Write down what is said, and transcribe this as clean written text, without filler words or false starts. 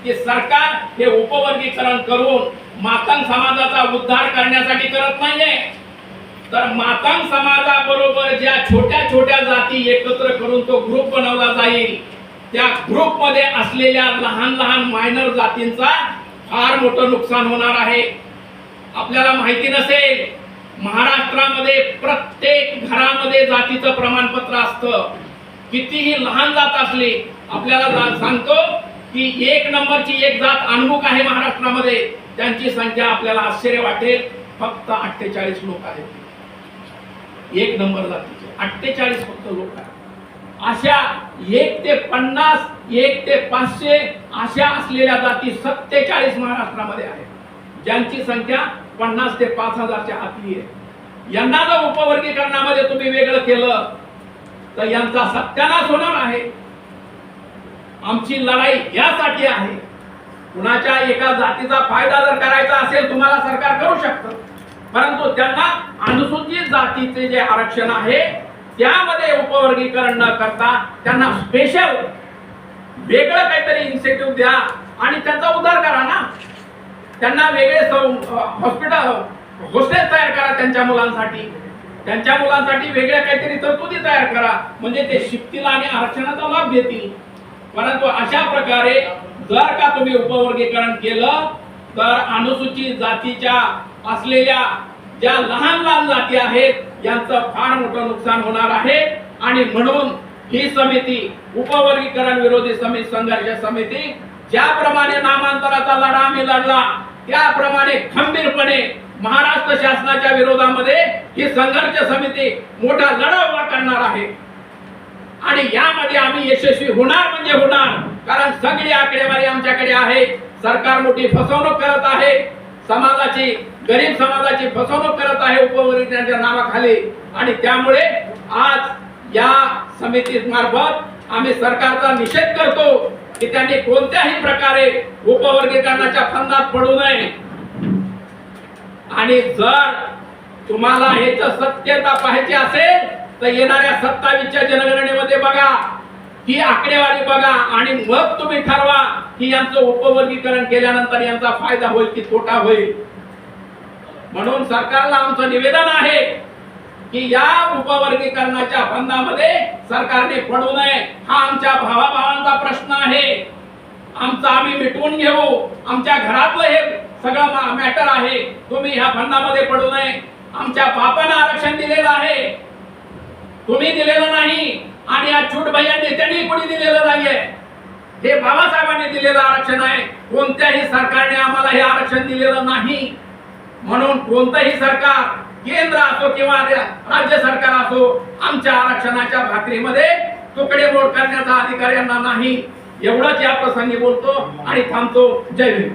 की सरकार हे उपवर्गीकरण करून मातंग समाजाचा उद्धार करण्यासाठी करत नाहीये, तर मातंग समाजाबरोबर ज्या छोट्या छोट्या जाती एकत्र करून तो ग्रुप बनवला जाईल, त्या ग्रुप मध्ये असलेल्या लहान लहान मायनर जातींचा फार मोठं नुकसान होणार आहे। आपल्याला माहिती नसेल, महाराष्ट्रामध्ये प्रत्येक घरामध्ये जातीचं प्रमाणपत्र असतं। कितीही लहान जात असली, आपल्याला सांगतो की एक नंबरची एक जात अनमुख आहे महाराष्ट्रामध्ये, त्यांची संख्या आपल्याला आश्चर्य वाटेल, फक्त 48 लोक आहेत। एक नंबर जातीचे 48 फक्त लोक आहेत। अशा 1 ते 50, 1 ते 500 अशा असलेल्या जाती 47 महाराष्ट्रामध्ये आहेत, ज्यांची संख्या 50 ते 5000च्या आतली आहे। यांना जर उपवर्गीकरणामध्ये तुम्ही वेगळं केलं तर यांचा सत्यानाश होणार आहे। आमची लढाई यासाठी आहे, कुणाच्या एका जातीचा फायदा जर करायचा असेल तुम्हाला सरकार करू शकतं, परंतु त्यांना अनुसूचित जातीचे जे आरक्षण आहे त्यामध्ये उपवर्गीकरण न करता त्यांना स्पेशल वेगळं काहीतरी इन्सेंटिव्ह द्या आणि त्यांचा उद्धार करा ना। त्यांना वेगळे हॉस्टेल तयार करा त्यांच्या मुलांसाठी वेगळ्या काहीतरी तरतुदी तयार करा, म्हणजे ते शिकतील आणि आरक्षणाचा लाभ घेतील। परंतु अशा प्रकारे जर का तुम्ही उपवर्गीकरण केलं तर अनुसूचित जातीच्या असलेल्या ज्या लहान लहान जाती आहेत यांचं फार मोठं नुकसान होणार आहे। आणि म्हणून ही समिती, उपवर्गीकरण विरोधी समिती, संघर्ष समिती, ज्याप्रमाणे नामांतराचा लढा आम्ही लढला त्याप्रमाणे खंबीरपणे महाराष्ट्र शासनाच्या विरोधामध्ये ही संघर्ष समिती मोठा लढा उभा करणार आहे। आणि यामध्ये आम्ही यशस्वी होणार म्हणजे होणार, कारण सगळी आकडेवारी आमच्याकडे आहे। सरकार मोठी फसवणूक करत आहे, समाजाची, गरीब समाजाची फसवणूक करत आहे उपवर्गीकरणाच्या नावाखाली, आणि त्यामुळे आज या समिती मार्फत आम्ही सरकारचा निषेध करतो की त्यांनी कोणत्याही प्रकारे उपवर्गीकरणाच्या फंदात पडू नये। आणि जर तुम्हाला ह्याचं सत्यता पाहायची असेल तर येणाऱ्या 27च्या जनगणनेमध्ये बघा, ही आकडेवारी बघा, आणि मग तुम्ही ठरवा की यांचं उपवर्गीकरण केल्यानंतर यांचा फायदा होईल की तोटा होईल। म्हणून सरकारला आमचं निवेदन आहे की या उपवर्गीकरणाच्या फंदामध्ये सरकारने पडू नये। हा आमच्या भावाभावांचा प्रश्न आहे, आमचा आम्ही मिटवून घेऊ, आमच्या घरातलं हे सगळं मॅटर आहे। तुम्ही ह्या फंदामध्ये पडू नये। आमच्या बापांना आरक्षण दिलेलं आहे, तुम्ही दिलेलं नाही, आणि या छूटभैया नेत्यांनी कोणी दिलेलं नाहीये, हे बाबासाहेबांनी दिलेलं आरक्षण आहे। कोणत्याही सरकारने आम्हाला हे आरक्षण दिलेलं नाही। म्हणून कोणतंही सरकार, केंद्र असो किंवा राज्य सरकार असो, आमच्या आरक्षणाच्या भाकरीमध्ये तुकडे मोड करण्याचा अधिकार यांना नाही। एवढंच या प्रसंगी बोलतो आणि थांबतो। जय भीम।